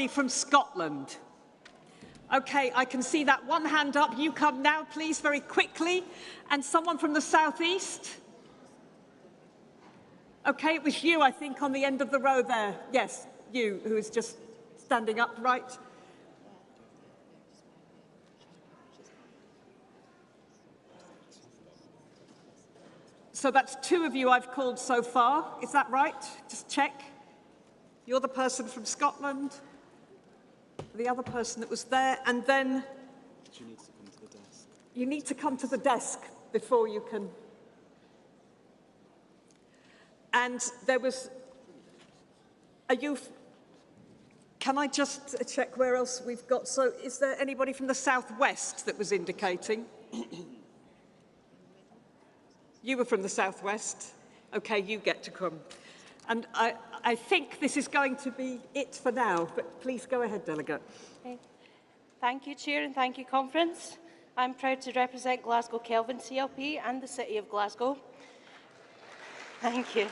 From Scotland. Okay, I can see that one hand up. You come now, please, very quickly. And someone from the southeast? Okay, it was you, I think, on the end of the row there. Yes, you, who is just standing upright. So that's two of you I've called so far. Is that right? Just check. You're the person from Scotland. The other person that was there, and then you need to come to the desk. You need to come to the desk before you can. And there was a youth. Can I just check where else we've got? So is there anybody from the southwest that was indicating? You were from the southwest. Okay, you get to come. And I think this is going to be it for now, but please go ahead, Delegate. Okay. Thank you, Chair, and thank you, Conference. I'm proud to represent Glasgow Kelvin CLP and the City of Glasgow. Thank you.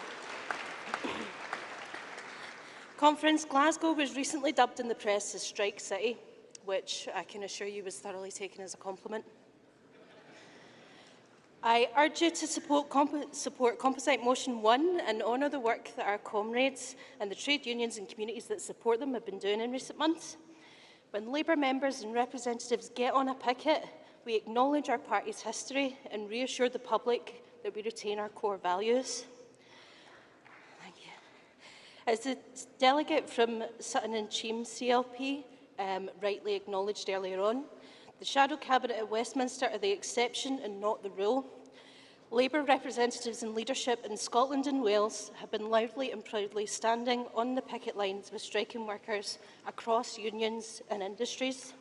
Conference, Glasgow was recently dubbed in the press as Strike City, which I can assure you was thoroughly taken as a compliment. I urge you to support Composite Motion 1 and honour the work that our comrades and the trade unions and communities that support them have been doing in recent months. When Labour members and representatives get on a picket, we acknowledge our party's history and reassure the public that we retain our core values. Thank you. As the delegate from Sutton and Cheam CLP rightly acknowledged earlier on, the Shadow Cabinet at Westminster are the exception and not the rule. Labour representatives and leadership in Scotland and Wales have been loudly and proudly standing on the picket lines with striking workers across unions and industries.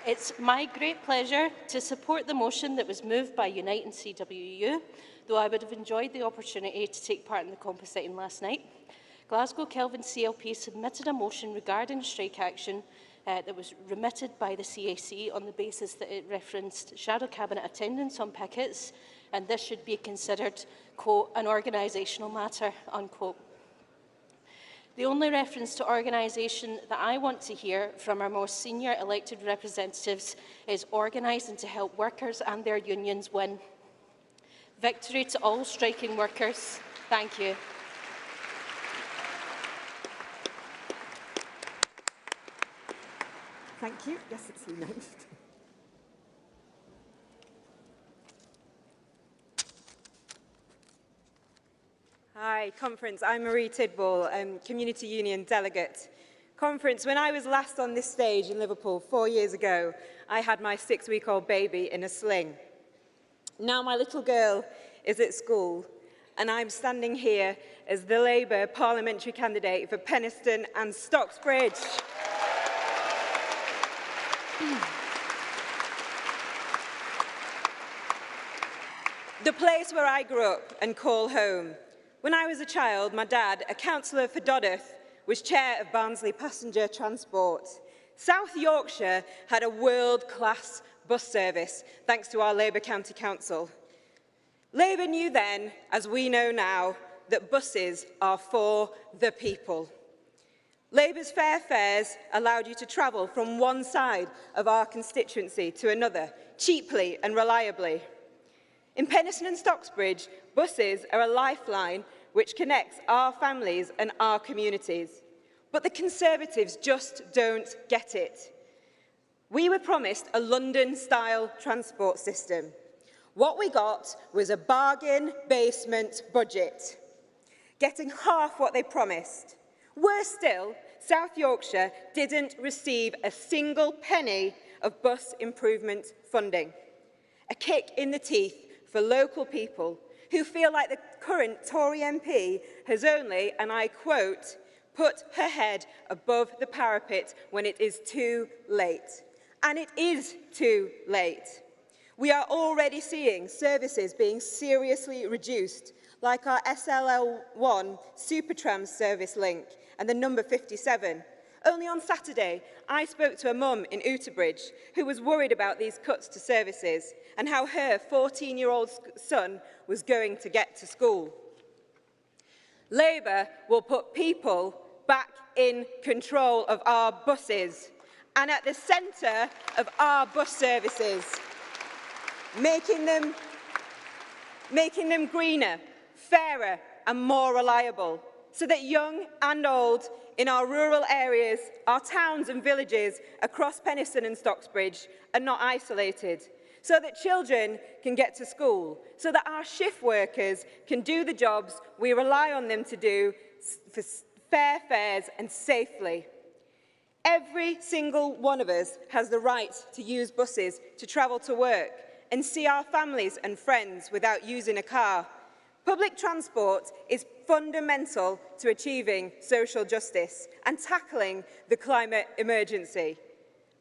It's my great pleasure to support the motion that was moved by Unite and CWU, though I would have enjoyed the opportunity to take part in the compositing last night. Glasgow Kelvin CLP submitted a motion regarding strike action that was remitted by the CAC on the basis that it referenced Shadow Cabinet attendance on pickets, and this should be considered, quote, an organisational matter, unquote. The only reference to organisation that I want to hear from our most senior elected representatives is organising to help workers and their unions win. Victory to all striking workers. Thank you. Thank you. Yes, it's you next. Hi, Conference. I'm Marie Tidball, Community Union Delegate. Conference, when I was last on this stage in Liverpool 4 years ago, I had my 6-week-old baby in a sling. Now my little girl is at school, and I'm standing here as the Labour parliamentary candidate for Penistone and Stocksbridge. The place where I grew up and call home. When I was a child, my dad, a councillor for Dodworth, was chair of Barnsley Passenger Transport. South Yorkshire had a world-class bus service, thanks to our Labour County Council. Labour knew then, as we know now, that buses are for the people. Labour's fair fares allowed you to travel from one side of our constituency to another, cheaply and reliably. In Penistone and Stocksbridge, buses are a lifeline which connects our families and our communities. But the Conservatives just don't get it. We were promised a London-style transport system. What we got was a bargain basement budget, getting half what they promised. Worse still, South Yorkshire didn't receive a single penny of bus improvement funding. A kick in the teeth for local people who feel like the current Tory MP has only, and I quote, put her head above the parapet when it is too late. And it is too late. We are already seeing services being seriously reduced, like our SLL1 Supertram service link and the number 57. Only on Saturday, I spoke to a mum in Uterbridge who was worried about these cuts to services and how her 14-year-old son was going to get to school. Labour will put people back in control of our buses and at the centre of our bus services, making them greener, fairer and more reliable, so that young and old in our rural areas, our towns and villages across Penistone and Stocksbridge are not isolated, so that children can get to school, so that our shift workers can do the jobs we rely on them to do for fair fares and safely. Every single one of us has the right to use buses to travel to work and see our families and friends without using a car. Public transport is fundamental to achieving social justice and tackling the climate emergency.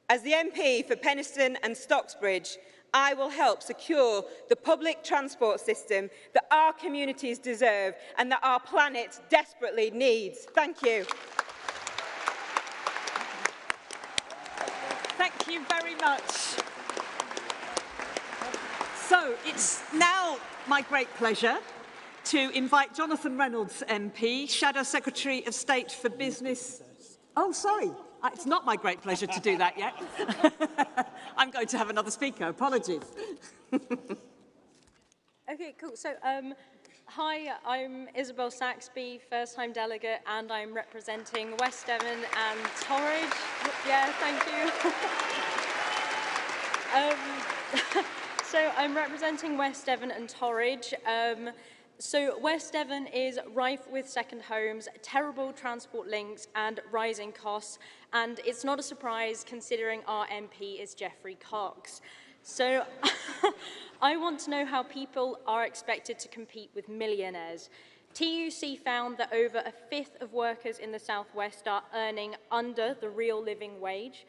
As the MP for Penistone and Stocksbridge, I will help secure the public transport system that our communities deserve and that our planet desperately needs. Thank you. Thank you very much. So it's now my great pleasure to invite Jonathan Reynolds MP, Shadow Secretary of State for Business. Oh, sorry. It's not my great pleasure to do that yet. I'm going to have another speaker. Apologies. Okay, cool. So, hi, I'm Isabel Saxby, first-time delegate, and I'm representing West Devon and Torridge. Yeah, thank you. So, I'm representing West Devon and Torridge. So West Devon is rife with second homes, terrible transport links and rising costs, and it's not a surprise considering our MP is Geoffrey Cox. So I want to know how people are expected to compete with millionaires. TUC found that over a fifth of workers in the southwest are earning under the real living wage.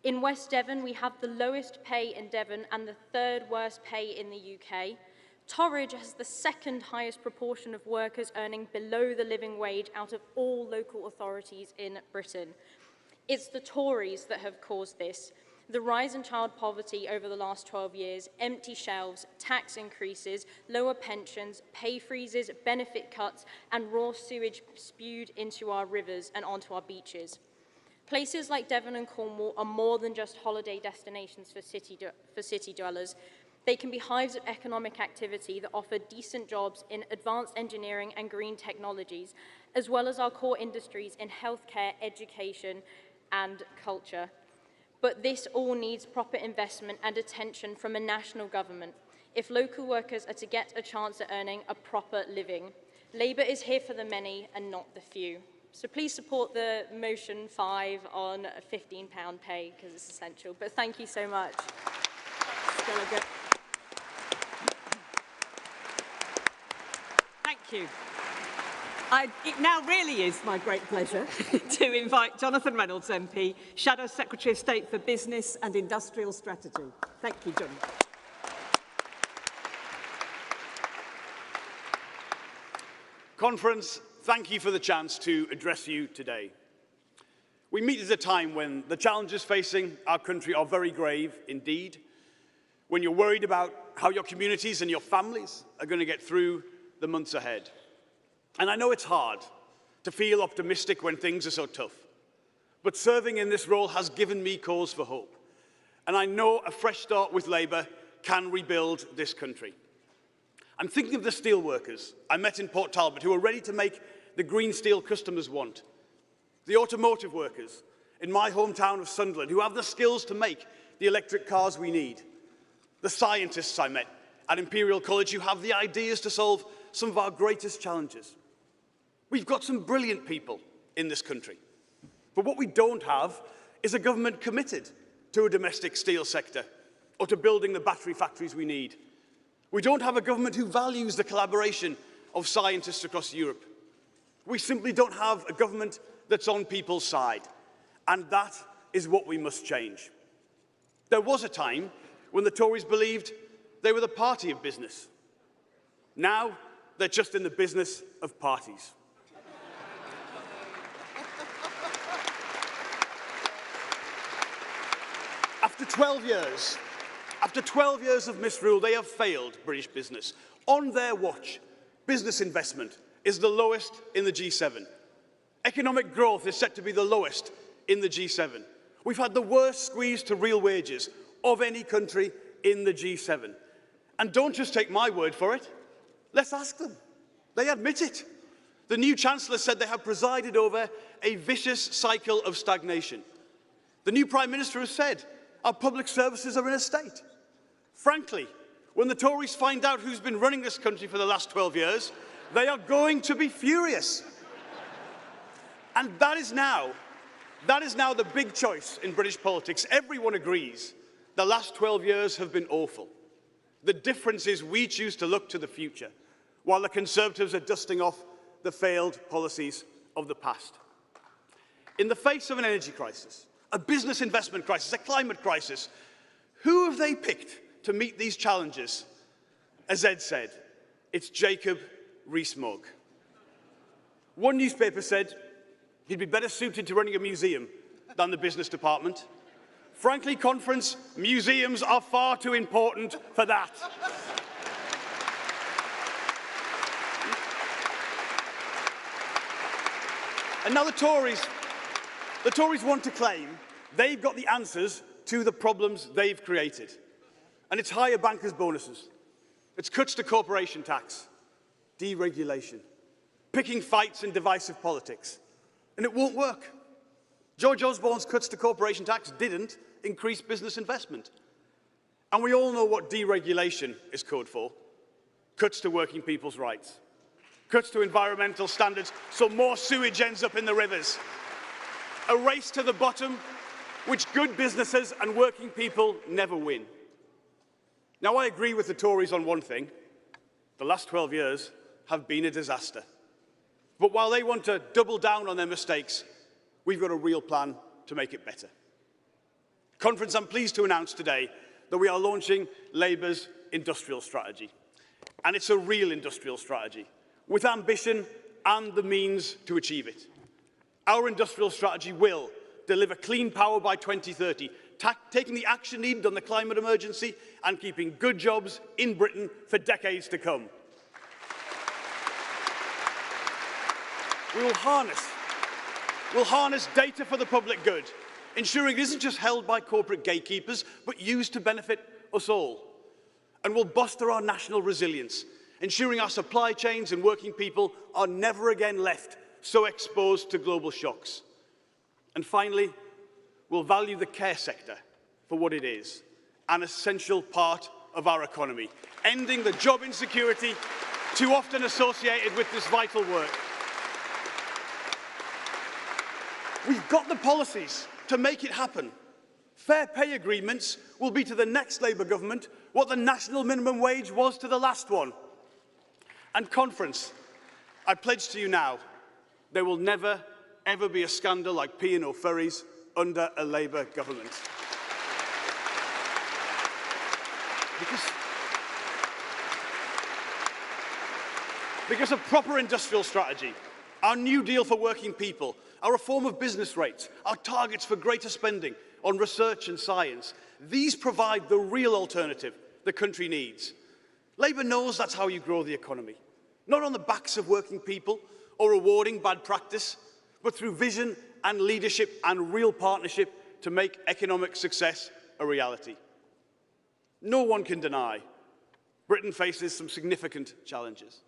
In West Devon, we have the lowest pay in Devon and the third worst pay in the UK. Torridge has the second highest proportion of workers earning below the living wage out of all local authorities in Britain. It's the Tories that have caused this. The rise in child poverty over the last 12 years, empty shelves, tax increases, lower pensions, pay freezes, benefit cuts, and raw sewage spewed into our rivers and onto our beaches. Places like Devon and Cornwall are more than just holiday destinations for city dwellers. They can be hives of economic activity that offer decent jobs in advanced engineering and green technologies, as well as our core industries in healthcare, education, and culture. But this all needs proper investment and attention from a national government if local workers are to get a chance at earning a proper living. Labour is here for the many and not the few. So please support the motion 5 on a £15 pay, because it's essential. But thank you so much. Delegate. Thank you. It now really is my great pleasure to invite Jonathan Reynolds MP, Shadow Secretary of State for Business and Industrial Strategy. Thank you, John. Conference, thank you for the chance to address you today. We meet at a time when the challenges facing our country are very grave indeed, when you're worried about how your communities and your families are going to get through the months ahead. And I know it's hard to feel optimistic when things are so tough, but serving in this role has given me cause for hope. And I know a fresh start with Labour can rebuild this country. I'm thinking of the steel workers I met in Port Talbot who are ready to make the green steel customers want. The automotive workers in my hometown of Sunderland who have the skills to make the electric cars we need. The scientists I met at Imperial College who have the ideas to solve some of our greatest challenges. We've got some brilliant people in this country. But what we don't have is a government committed to a domestic steel sector or to building the battery factories we need. We don't have a government who values the collaboration of scientists across Europe. We simply don't have a government that's on people's side. And that is what we must change. There was a time when the Tories believed they were the party of business. Now, they're just in the business of parties. After 12 years of misrule, they have failed British business. On their watch, business investment is the lowest in the G7. Economic growth is set to be the lowest in the G7. We've had the worst squeeze to real wages of any country in the G7. And don't just take my word for it. Let's ask them. They admit it. The new chancellor said they have presided over a vicious cycle of stagnation. The new prime minister has said our public services are in a state. Frankly, when the Tories find out who's been running this country for the last 12 years, they are going to be furious. And that is now the big choice in British politics. Everyone agrees the last 12 years have been awful. The difference is we choose to look to the future, while the Conservatives are dusting off the failed policies of the past. In the face of an energy crisis, a business investment crisis, a climate crisis, who have they picked to meet these challenges? As Ed said, it's Jacob Rees-Mogg. One newspaper said he'd be better suited to running a museum than the business department. Frankly, conference, museums are far too important for that. And now the Tories want to claim they've got the answers to the problems they've created. And it's higher bankers' bonuses, it's cuts to corporation tax, deregulation, picking fights in divisive politics. And it won't work. George Osborne's cuts to corporation tax didn't increase business investment. And we all know what deregulation is code for. Cuts to working people's rights. Cuts to environmental standards so more sewage ends up in the rivers. A race to the bottom, which good businesses and working people never win. Now, I agree with the Tories on one thing. The last 12 years have been a disaster. But while they want to double down on their mistakes, we've got a real plan to make it better. Conference, I'm pleased to announce today that we are launching Labour's industrial strategy. And it's a real industrial strategy, with ambition and the means to achieve it. Our industrial strategy will deliver clean power by 2030, taking the action needed on the climate emergency and keeping good jobs in Britain for decades to come. We'll harness data for the public good, ensuring it isn't just held by corporate gatekeepers, but used to benefit us all. And we'll bolster our national resilience, ensuring our supply chains and working people are never again left so exposed to global shocks. And finally, we'll value the care sector for what it is, an essential part of our economy, ending the job insecurity too often associated with this vital work. We've got the policies to make it happen. Fair pay agreements will be to the next Labour government what the national minimum wage was to the last one. And Conference, I pledge to you now, there will never, ever be a scandal like P&O Ferries under a Labour government. Because of proper industrial strategy, our new deal for working people, our reform of business rates, our targets for greater spending on research and science, these provide the real alternative the country needs. Labour knows that's how you grow the economy, not on the backs of working people or rewarding bad practice, but through vision and leadership and real partnership to make economic success a reality. No one can deny Britain faces some significant challenges.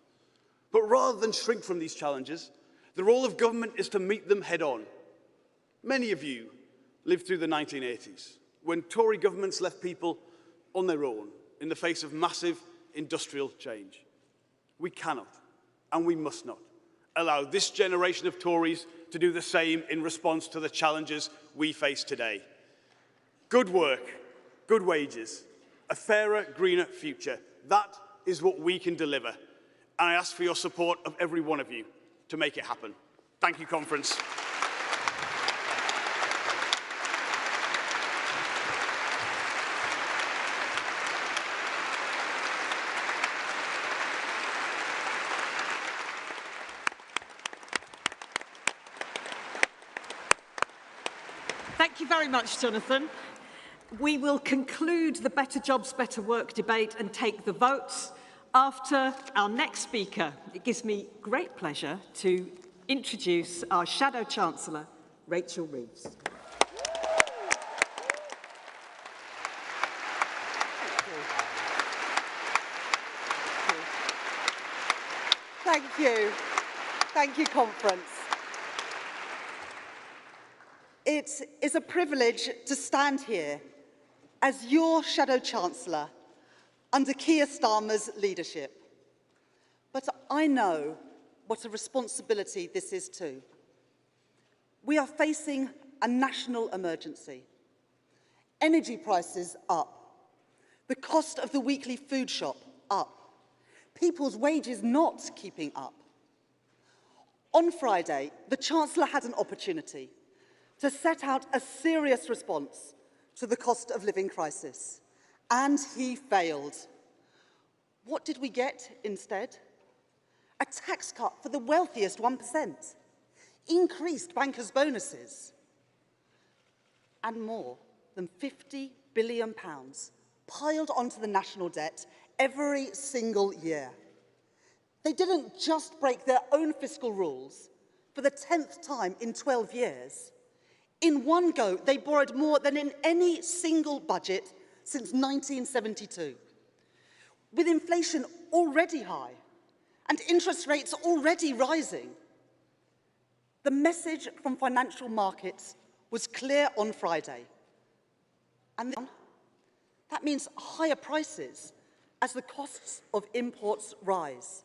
But rather than shrink from these challenges, the role of government is to meet them head-on. Many of you lived through the 1980s, when Tory governments left people on their own in the face of massive industrial change. We cannot, and we must not, allow this generation of Tories to do the same in response to the challenges we face today. Good work, good wages, a fairer, greener future. That is what we can deliver. And I ask for your support of every one of you to make it happen. Thank you, Conference. Thank you very much, Jonathan. We will conclude the Better Jobs, Better Work debate and take the votes. After our next speaker, it gives me great pleasure to introduce our Shadow Chancellor, Rachel Reeves. Thank you. Thank you, Conference. It is a privilege to stand here as your Shadow Chancellor under Keir Starmer's leadership. But I know what a responsibility this is too. We are facing a national emergency. Energy prices up. The cost of the weekly food shop up. People's wages not keeping up. On Friday, the Chancellor had an opportunity to set out a serious response to the cost of living crisis, and he failed. What did we get instead? A tax cut for the wealthiest 1%, increased bankers' bonuses, and more than £50 billion piled onto the national debt every single year. They didn't just break their own fiscal rules for the 10th time in 12 years. In one go, they borrowed more than in any single budget since 1972. With inflation already high and interest rates already rising, the message from financial markets was clear on Friday. And that means higher prices as the costs of imports rise.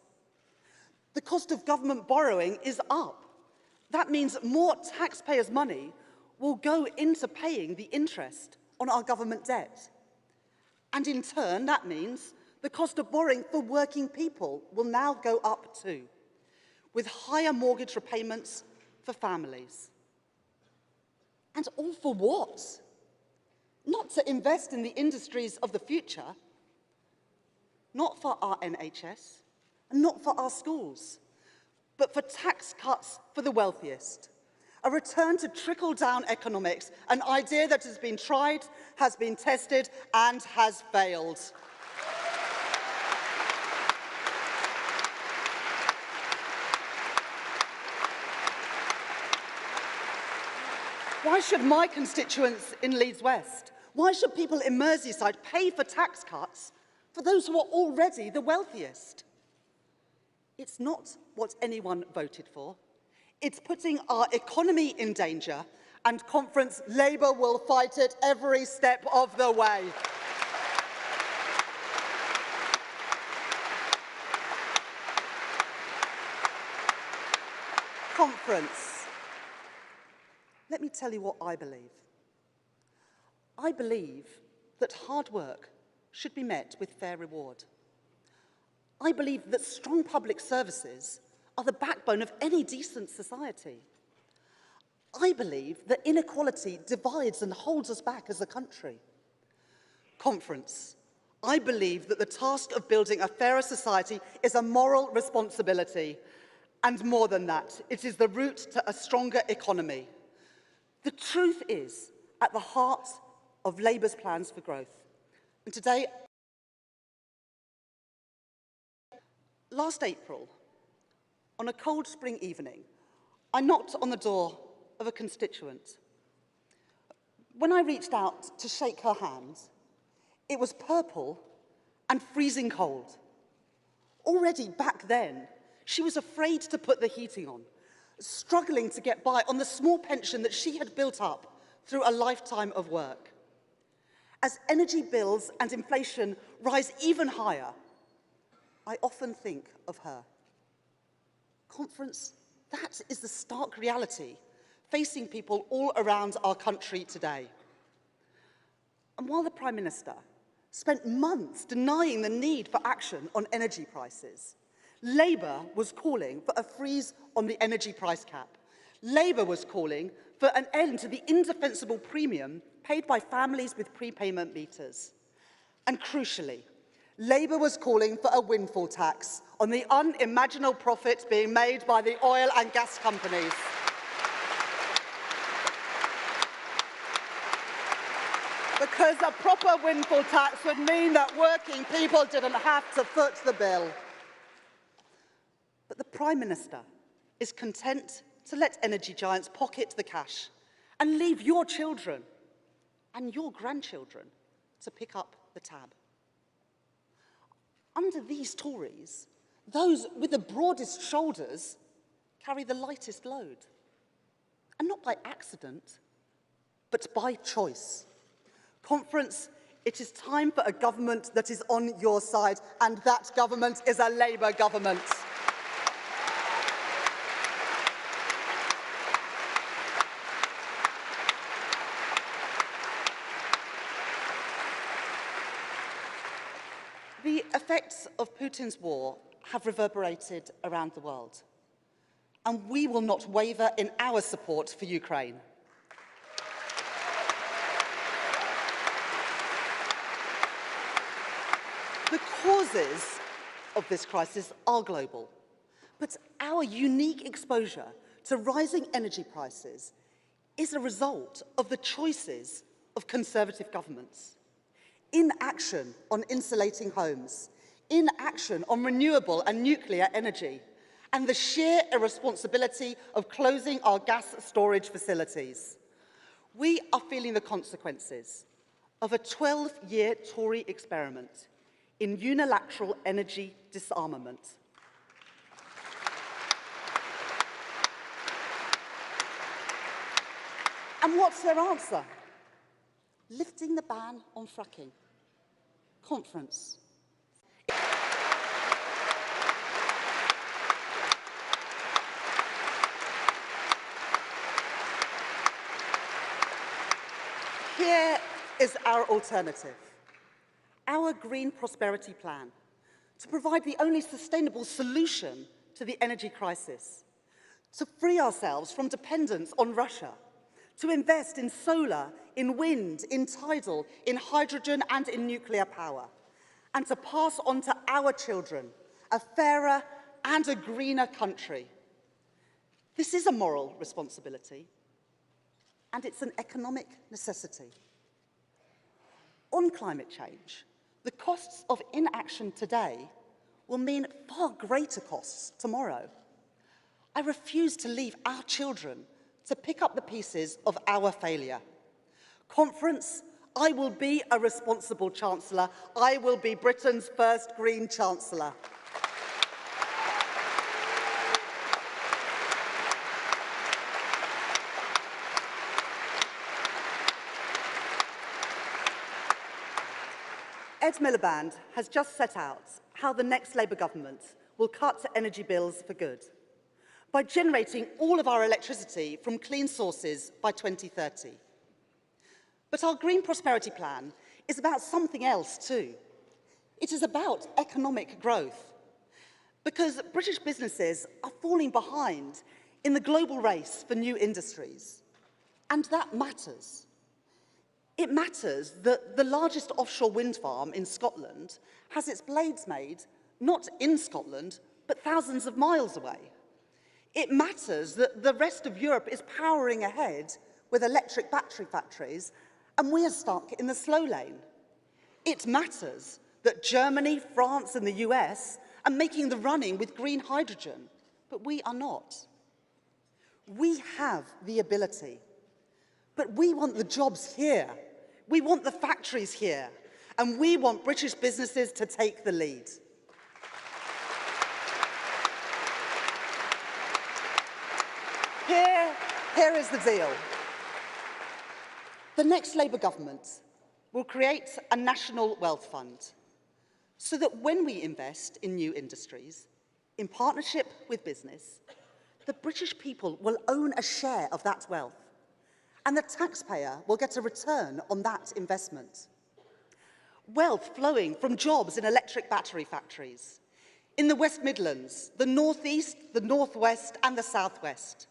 The cost of government borrowing is up. That means more taxpayers' money will go into paying the interest on our government debt. And in turn, that means the cost of borrowing for working people will now go up too, with higher mortgage repayments for families. And all for what? Not to invest in the industries of the future, not for our NHS, and not for our schools, but for tax cuts for the wealthiest. A return to trickle-down economics, an idea that has been tried, has been tested, and has failed. Why should my constituents in Leeds West, why should people in Merseyside pay for tax cuts for those who are already the wealthiest? It's not what anyone voted for. It's putting our economy in danger, and Conference Labour will fight it every step of the way. Conference, let me tell you what I believe. I believe that hard work should be met with fair reward. I believe that strong public services are the backbone of any decent society. I believe that inequality divides and holds us back as a country. Conference, I believe that the task of building a fairer society is a moral responsibility, and more than that, it is the route to a stronger economy. The truth is at the heart of Labour's plans for growth. And today, last April, on a cold spring evening, I knocked on the door of a constituent. When I reached out to shake her hand, it was purple and freezing cold. Already back then, she was afraid to put the heating on, struggling to get by on the small pension that she had built up through a lifetime of work. As energy bills and inflation rise even higher, I often think of her. Conference, that is the stark reality facing people all around our country today. And while the Prime Minister spent months denying the need for action on energy prices, Labour was calling for a freeze on the energy price cap. Labour was calling for an end to the indefensible premium paid by families with prepayment meters. And crucially, Labour was calling for a windfall tax on the unimaginable profits being made by the oil and gas companies. Because a proper windfall tax would mean that working people didn't have to foot the bill. But the Prime Minister is content to let energy giants pocket the cash and leave your children and your grandchildren to pick up the tab. Under these Tories, those with the broadest shoulders carry the lightest load. And not by accident, but by choice. Conference, it is time for a government that is on your side, and that government is a Labour government. The effects of Putin's war have reverberated around the world, and we will not waver in our support for Ukraine. The causes of this crisis are global, but our unique exposure to rising energy prices is a result of the choices of Conservative governments. Inaction on insulating homes, inaction on renewable and nuclear energy, and the sheer irresponsibility of closing our gas storage facilities. We are feeling the consequences of a 12-year Tory experiment in unilateral energy disarmament. And what's their answer? Lifting the ban on fracking. Conference. Here is our alternative. Our Green Prosperity Plan, to provide the only sustainable solution to the energy crisis, to free ourselves from dependence on Russia, to invest in solar, in wind, in tidal, in hydrogen and in nuclear power, and to pass on to our children a fairer and a greener country. This is a moral responsibility, and it's an economic necessity. On climate change, the costs of inaction today will mean far greater costs tomorrow. I refuse to leave our children to pick up the pieces of our failure. Conference, I will be a responsible Chancellor. I will be Britain's first Green Chancellor. Ed Miliband has just set out how the next Labour government will cut energy bills for good by generating all of our electricity from clean sources by 2030. But our Green Prosperity Plan is about something else too. It is about economic growth, because British businesses are falling behind in the global race for new industries, and that matters. It matters that the largest offshore wind farm in Scotland has its blades made not in Scotland, but thousands of miles away. It matters that the rest of Europe is powering ahead with electric battery factories, and we are stuck in the slow lane. It matters that Germany, France, and the US are making the running with green hydrogen, but we are not. We have the ability, but we want the jobs here. We want the factories here, and we want British businesses to take the lead. Here is the deal. The next Labour government will create a national wealth fund so that when we invest in new industries, in partnership with business, the British people will own a share of that wealth, and the taxpayer will get a return on that investment. Wealth flowing from jobs in electric battery factories, in the West Midlands, the North East, the North West, and the South West.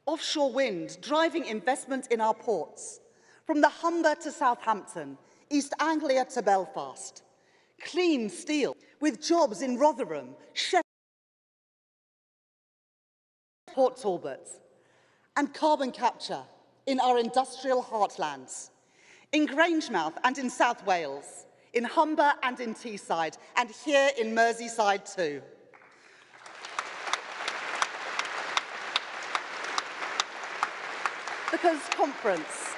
Offshore wind driving investment in our ports, from the Humber to Southampton, East Anglia to Belfast. Clean steel, with jobs in Rotherham, Sheffield, Port Talbot, and carbon capture in our industrial heartlands. in Grangemouth and in South Wales, in Humber and in Teesside, and here in Merseyside too. Because conference,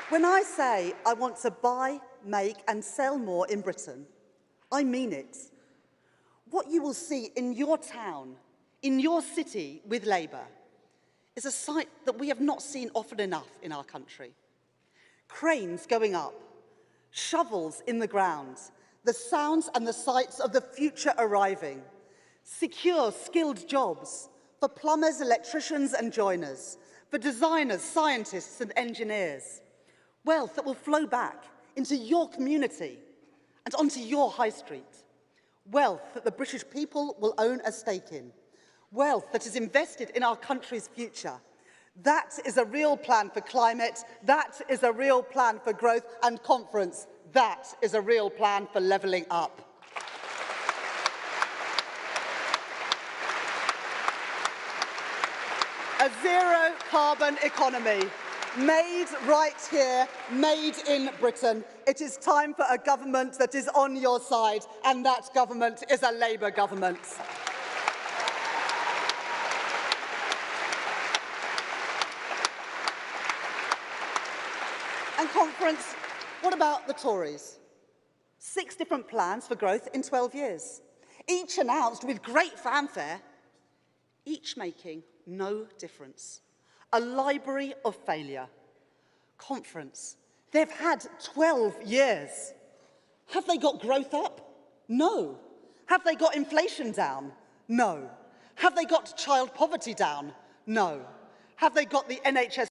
when I say I want to buy, make and sell more in Britain, I mean it. What you will see in your town, in your city with Labour, is a sight that we have not seen often enough in our country. Cranes going up, shovels in the ground, the sounds and the sights of the future arriving, secure, skilled jobs for plumbers, electricians and joiners, for designers, scientists and engineers, wealth that will flow back into your community and onto your high street, wealth that the British people will own a stake in, wealth that is invested in our country's future. That is a real plan for climate, that is a real plan for growth and conference, that is a real plan for levelling up. A zero-carbon economy, made right here, made in Britain. It is time for a government that is on your side, and that government is a Labour government. And conference, what about the Tories? 6 different plans for growth in 12 years, each announced with great fanfare, each making no difference. A library of failure. Conference, they've had 12 years. Have they got growth up? No. Have they got inflation down? No. Have they got child poverty down? No. Have they got the NHS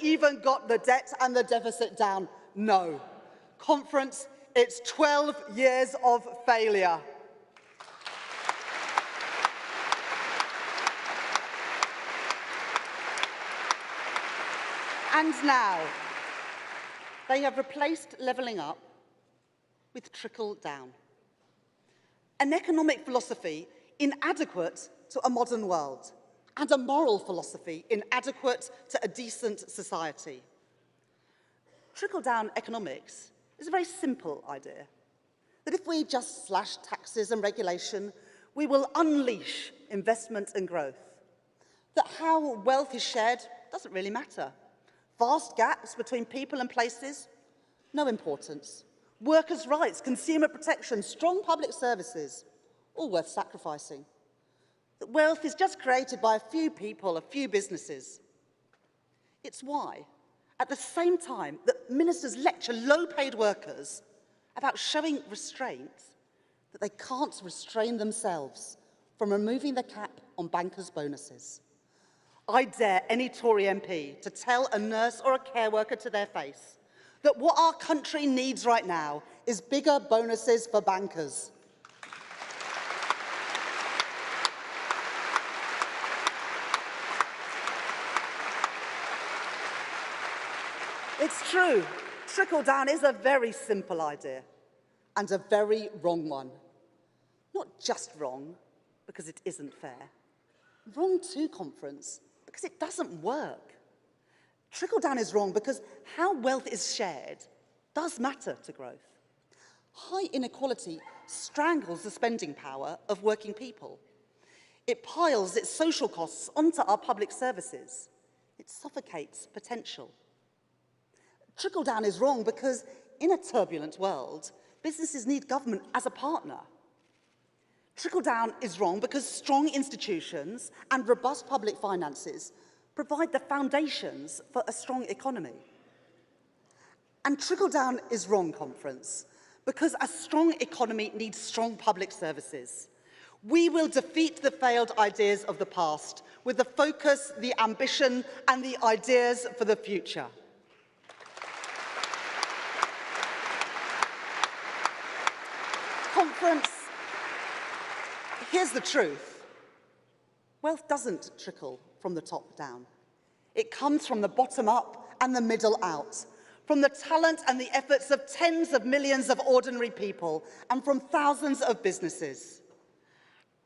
even got the debt and the deficit down? No. Conference, it's 12 years of failure. And now, they have replaced levelling up with trickle down. An economic philosophy inadequate to a modern world, and a moral philosophy inadequate to a decent society. Trickle-down economics is a very simple idea, that if we just slash taxes and regulation, we will unleash investment and growth. That how wealth is shared doesn't really matter. Vast gaps between people and places, no importance. Workers' rights, consumer protection, strong public services, all worth sacrificing. That wealth is just created by a few people, a few businesses. It's why, at the same time that ministers lecture low-paid workers about showing restraint, that they can't restrain themselves from removing the cap on bankers' bonuses. I dare any Tory MP to tell a nurse or a care worker to their face that what our country needs right now is bigger bonuses for bankers. It's true, trickle-down is a very simple idea and a very wrong one. Not just wrong because it isn't fair. Wrong too, conference, because it doesn't work. Trickle-down is wrong because how wealth is shared does matter to growth. High inequality strangles the spending power of working people. It piles its social costs onto our public services. It suffocates potential. Trickle-down is wrong because in a turbulent world, businesses need government as a partner. Trickle-down is wrong because strong institutions and robust public finances provide the foundations for a strong economy. And trickle-down is wrong, conference, because a strong economy needs strong public services. We will defeat the failed ideas of the past with the focus, the ambition, and the ideas for the future. Conference, here's the truth. Wealth doesn't trickle from the top down. It comes from the bottom up and the middle out, from the talent and the efforts of tens of millions of ordinary people and from thousands of businesses.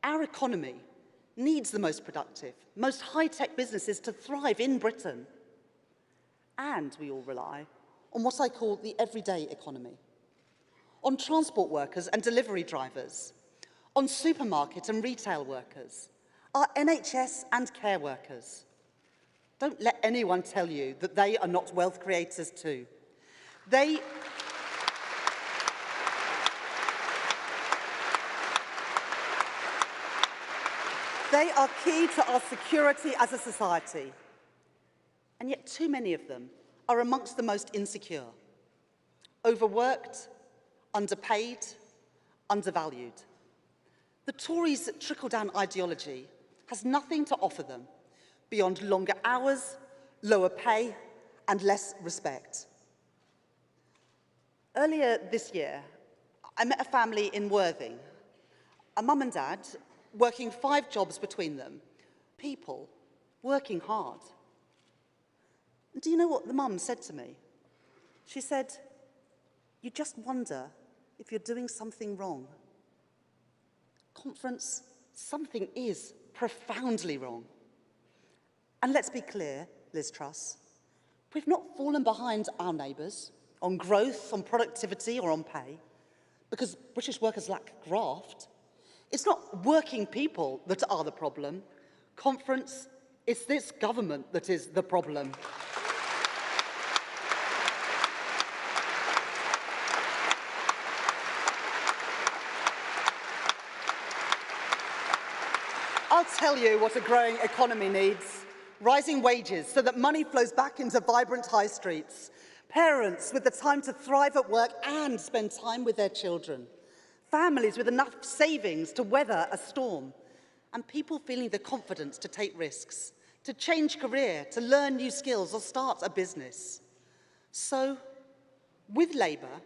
Our economy needs the most productive, most high-tech businesses to thrive in Britain. And we all rely on what I call the everyday economy, on transport workers and delivery drivers, on supermarket and retail workers, our NHS and care workers. Don't let anyone tell you that they are not wealth creators too. They are key to our security as a society. And yet too many of them are amongst the most insecure, overworked, underpaid, undervalued. The Tories' trickle-down ideology has nothing to offer them beyond longer hours, lower pay, and less respect. Earlier this year, I met a family in Worthing, a mum and dad working 5 jobs between them, people working hard. And do you know what the mum said to me? She said, "You just wonder if you're doing something wrong." Conference, something is profoundly wrong. And let's be clear, Liz Truss, we've not fallen behind our neighbours on growth, on productivity or on pay, because British workers lack graft. It's not working people that are the problem. Conference, it's this government that is the problem. I'll tell you what a growing economy needs. Rising wages so that money flows back into vibrant high streets. Parents with the time to thrive at work and spend time with their children. Families with enough savings to weather a storm. And people feeling the confidence to take risks, to change career, to learn new skills or start a business. So, with Labour,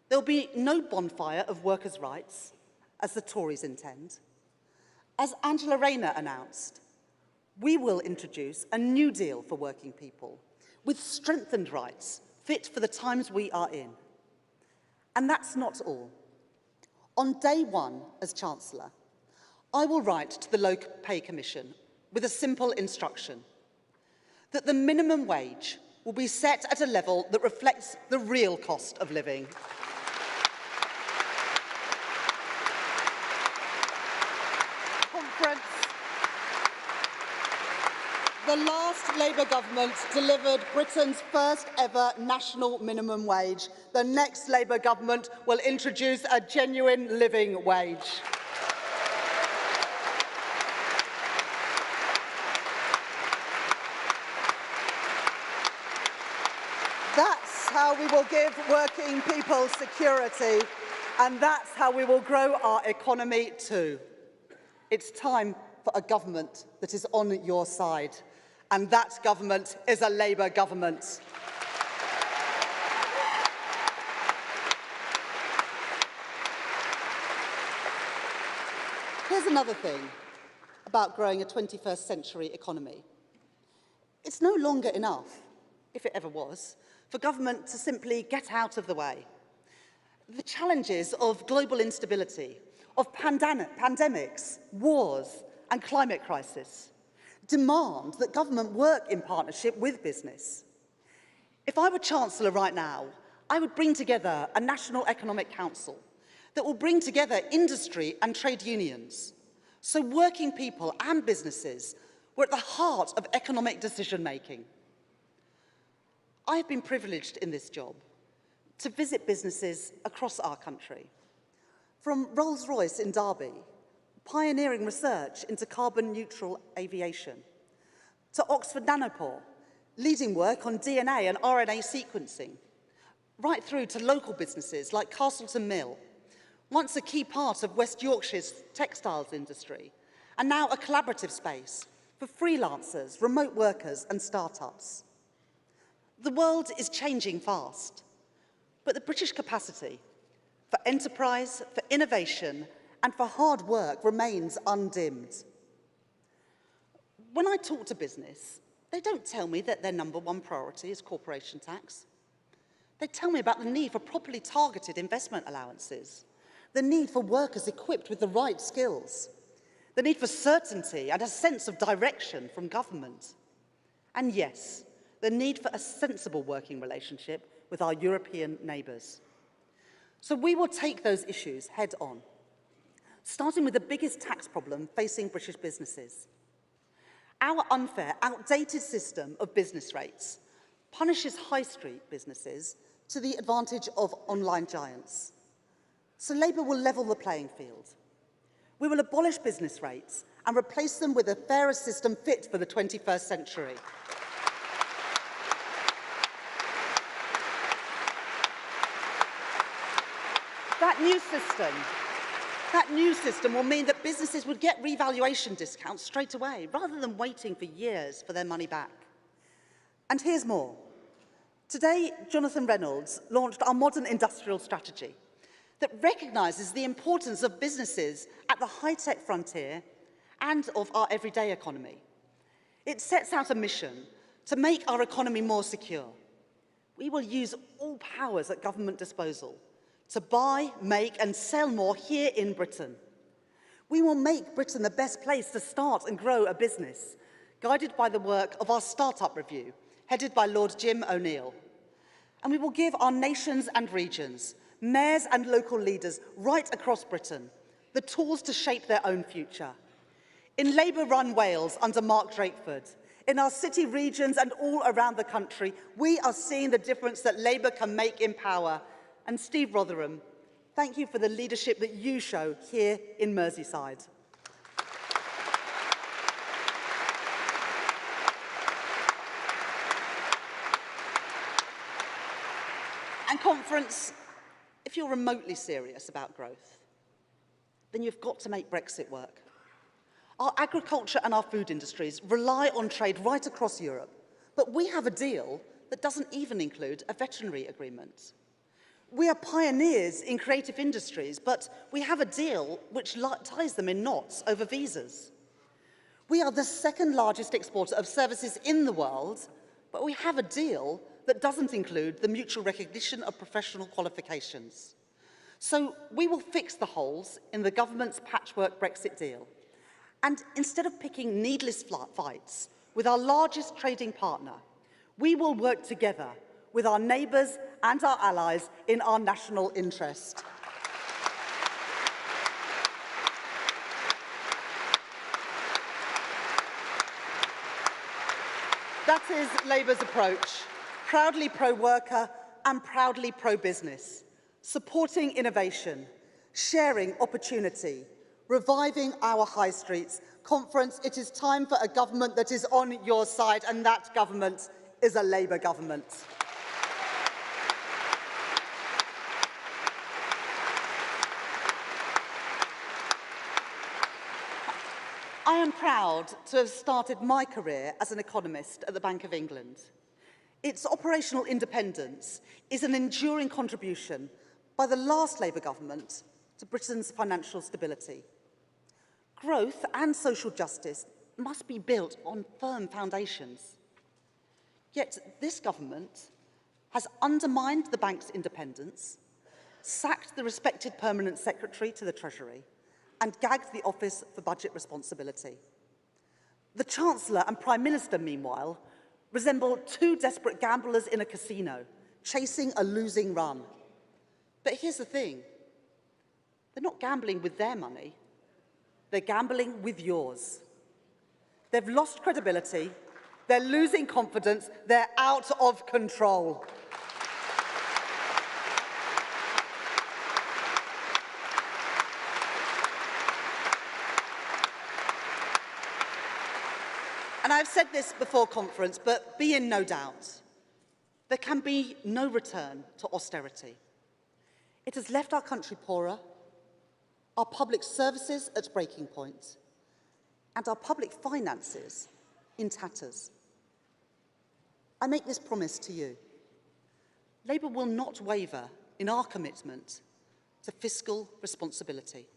there'll be no bonfire of workers' rights, as the Tories intend. As Angela Rayner announced, we will introduce a new deal for working people with strengthened rights fit for the times we are in. And that's not all. On day one as Chancellor, I will write to the Low Pay Commission with a simple instruction that the minimum wage will be set at a level that reflects the real cost of living. The last Labour government delivered Britain's first ever national minimum wage. The next Labour government will introduce a genuine living wage. That's how we will give working people security, and that's how we will grow our economy too. It's time for a government that is on your side. And that government is a Labour government. Here's another thing about growing a 21st century economy. It's no longer enough, if it ever was, for government to simply get out of the way. The challenges of global instability, of pandemics, wars, and climate crisis demand that government work in partnership with business. If I were Chancellor right now, I would bring together a National Economic Council that will bring together industry and trade unions, so working people and businesses were at the heart of economic decision-making. I have been privileged in this job to visit businesses across our country, from Rolls-Royce in Derby, pioneering research into carbon-neutral aviation, to Oxford Nanopore, leading work on DNA and RNA sequencing, right through to local businesses like Castleton Mill, once a key part of West Yorkshire's textiles industry, and now a collaborative space for freelancers, remote workers and startups. The world is changing fast, but the British capacity for enterprise, for innovation, and for hard work remains undimmed. When I talk to business, they don't tell me that their #1 priority is corporation tax. They tell me about the need for properly targeted investment allowances, the need for workers equipped with the right skills, the need for certainty and a sense of direction from government. And yes, the need for a sensible working relationship with our European neighbours. So we will take those issues head on, starting with the biggest tax problem facing British businesses. Our unfair, outdated system of business rates punishes high street businesses to the advantage of online giants. So Labour will level the playing field. We will abolish business rates and replace them with a fairer system fit for the 21st century. That new system will mean that businesses would get revaluation discounts straight away, rather than waiting for years for their money back. And here's more. Today, Jonathan Reynolds launched our modern industrial strategy that recognises the importance of businesses at the high-tech frontier and of our everyday economy. It sets out a mission to make our economy more secure. We will use all powers at government disposal to buy, make and sell more here in Britain. We will make Britain the best place to start and grow a business, guided by the work of our Startup Review, headed by Lord Jim O'Neill. And we will give our nations and regions, mayors and local leaders right across Britain, the tools to shape their own future. In Labour-run Wales under Mark Drakeford, in our city regions and all around the country, we are seeing the difference that Labour can make in power. And Steve Rotherham, thank you for the leadership that you show here in Merseyside. And conference, if you're remotely serious about growth, then you've got to make Brexit work. Our agriculture and our food industries rely on trade right across Europe, but we have a deal that doesn't even include a veterinary agreement. We are pioneers in creative industries, but we have a deal which ties them in knots over visas. We are the second largest exporter of services in the world, but we have a deal that doesn't include the mutual recognition of professional qualifications. So we will fix the holes in the government's patchwork Brexit deal. And instead of picking needless fights with our largest trading partner, we will work together with our neighbours and our allies in our national interest. That is Labour's approach, proudly pro-worker and proudly pro-business, supporting innovation, sharing opportunity, reviving our high streets. Conference, it is time for a government that is on your side, and that government is a Labour government. I am proud to have started my career as an economist at the Bank of England. Its operational independence is an enduring contribution by the last Labour government to Britain's financial stability. Growth and social justice must be built on firm foundations. Yet this government has undermined the bank's independence, sacked the respected permanent secretary to the Treasury, and gagged the Office for Budget Responsibility. The Chancellor and Prime Minister, meanwhile, resemble two desperate gamblers in a casino, chasing a losing run. But here's the thing. They're not gambling with their money. They're gambling with yours. They've lost credibility. They're losing confidence. They're out of control. And I've said this before conference, but be in no doubt. There can be no return to austerity. It has left our country poorer, our public services at breaking point, and our public finances in tatters. I make this promise to you. Labour will not waver in our commitment to fiscal responsibility.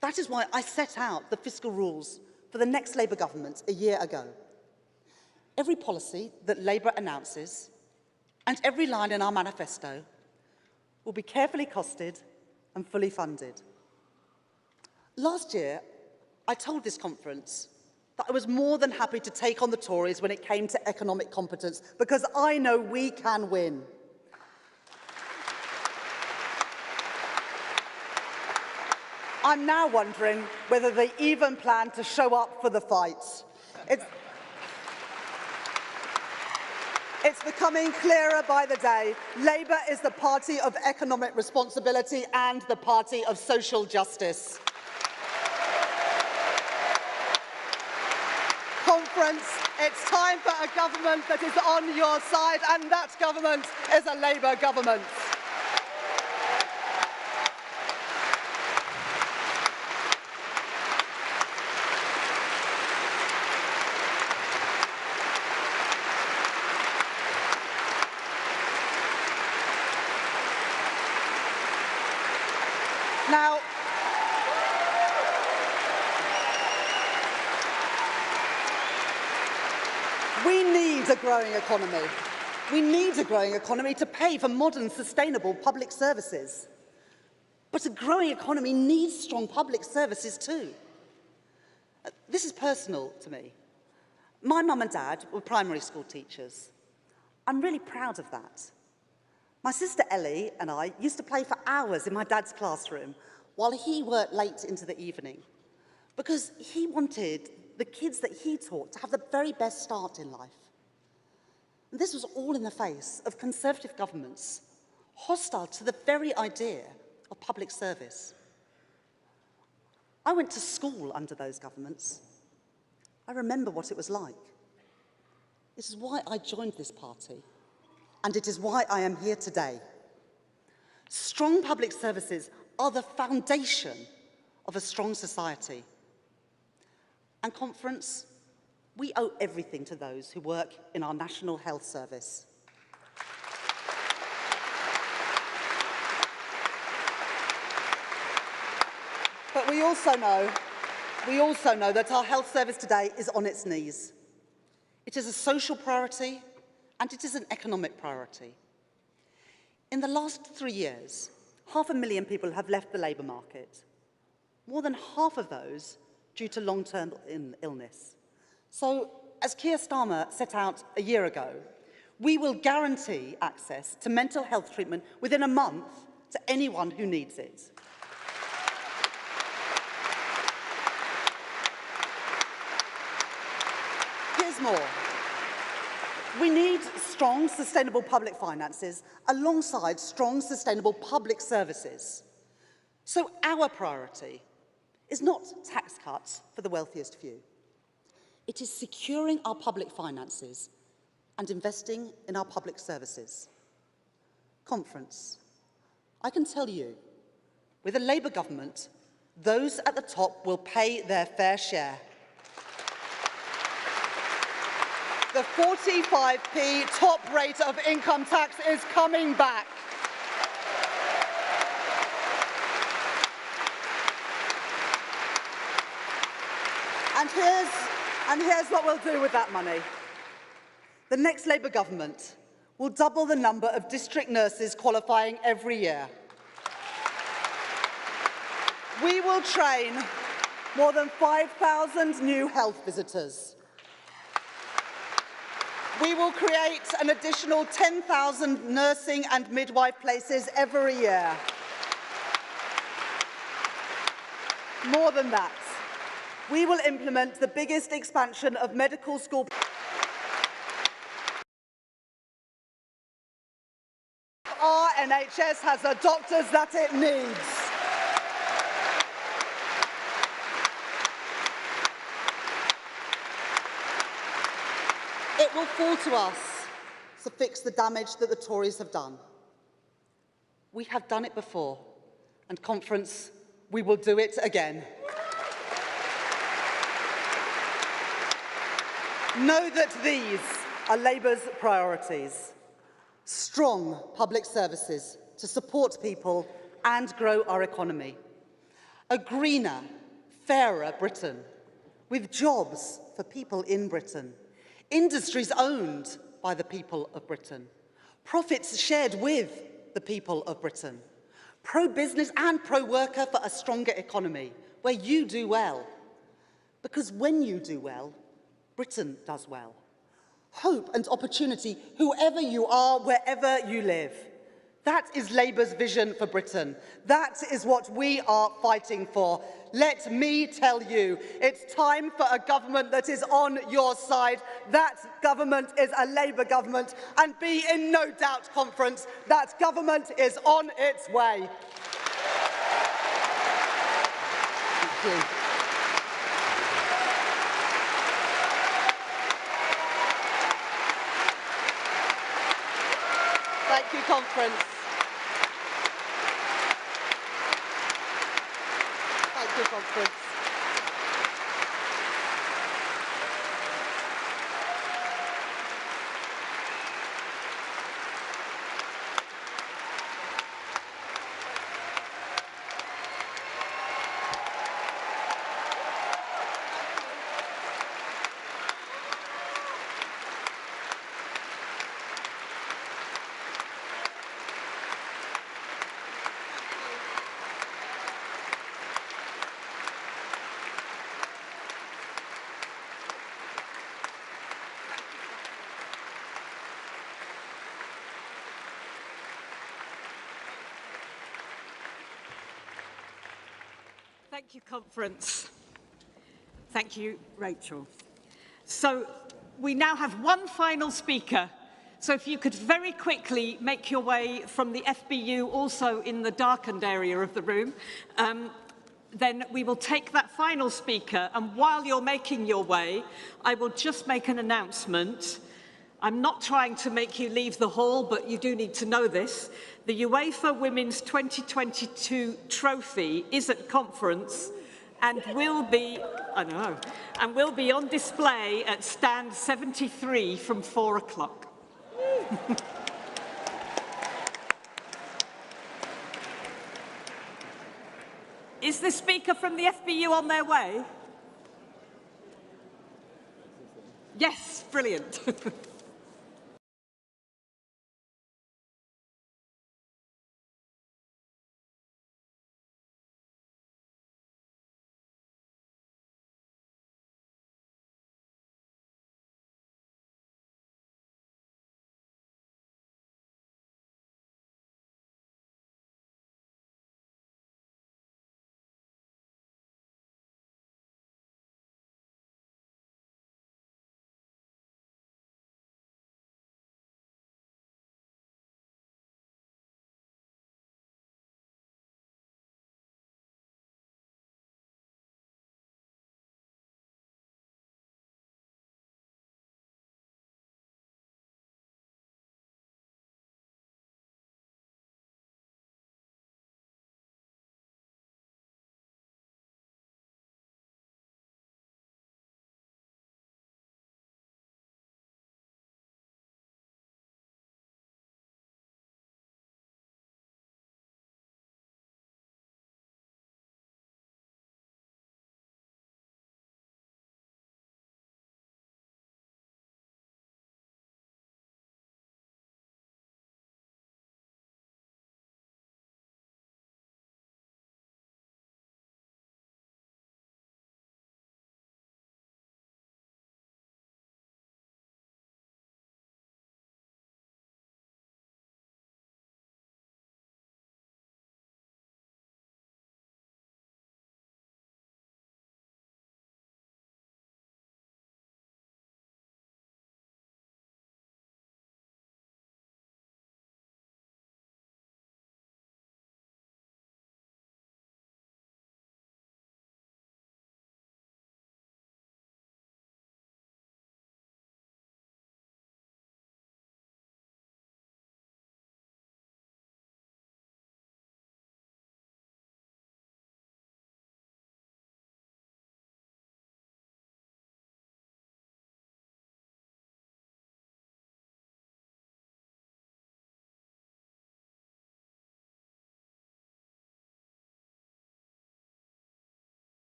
That is why I set out the fiscal rules for the next Labour government a year ago. Every policy that Labour announces and every line in our manifesto will be carefully costed and fully funded. Last year, I told this conference that I was more than happy to take on the Tories when it came to economic competence, because I know we can win. I'm now wondering whether they even plan to show up for the fight. It's becoming clearer by the day. Labour is the party of economic responsibility and the party of social justice. Conference, it's time for a government that is on your side, and that government is a Labour government. Now, we need a growing economy. We need a growing economy to pay for modern, sustainable public services. But a growing economy needs strong public services too. This is personal to me. My mum and dad were primary school teachers. I'm really proud of that. My sister Ellie and I used to play for hours in my dad's classroom while he worked late into the evening, because he wanted the kids that he taught to have the very best start in life. And this was all in the face of Conservative governments hostile to the very idea of public service. I went to school under those governments. I remember what it was like. This is why I joined this party, and it is why I am here today. Strong public services are the foundation of a strong society. And Conference, we owe everything to those who work in our National Health Service. But we also know that our health service today is on its knees. It is a social priority, and it is an economic priority. In the last 3 years, 500,000 people have left the labour market. More than half of those due to long-term illness. So, as Keir Starmer set out a year ago, we will guarantee access to mental health treatment within a month to anyone who needs it. Here's more. We need strong, sustainable public finances alongside strong, sustainable public services. So our priority is not tax cuts for the wealthiest few. It is securing our public finances and investing in our public services. Conference, I can tell you, with a Labour government, those at the top will pay their fair share. The 45p top rate of income tax is coming back. And here's what we'll do with that money. The next Labour government will double the number of district nurses qualifying every year. We will train more than 5,000 new health visitors. We will create an additional 10,000 nursing and midwife places every year. More than that, we will implement the biggest expansion of medical school. Our NHS has the doctors that it needs. It will fall to us to fix the damage that the Tories have done. We have done it before, and Conference, we will do it again. Know that these are Labour's priorities. Strong public services to support people and grow our economy. A greener, fairer Britain, with jobs for people in Britain. Industries owned by the people of Britain. Profits shared with the people of Britain. Pro-business and pro-worker for a stronger economy, where you do well. Because when you do well, Britain does well. Hope and opportunity, whoever you are, wherever you live. That is Labour's vision for Britain. That is what we are fighting for. Let me tell you, it's time for a government that is on your side. That government is a Labour government, and be in no doubt, Conference, that government is on its way. Thank you. Thank you, Conference. Thank you, Conference. Thank you, Conference. Thank you, Rachel. So we now have one final speaker. So if you could very quickly make your way from the FBU, also in the darkened area of the room, then we will take that final speaker. And while you're making your way, I will just make an announcement. I'm not trying to make you leave the hall, but you do need to know this. The UEFA Women's 2022 trophy is at Conference and will be, will be on display at stand 73 from 4 o'clock. Is the speaker from the FBU on their way? Yes, brilliant.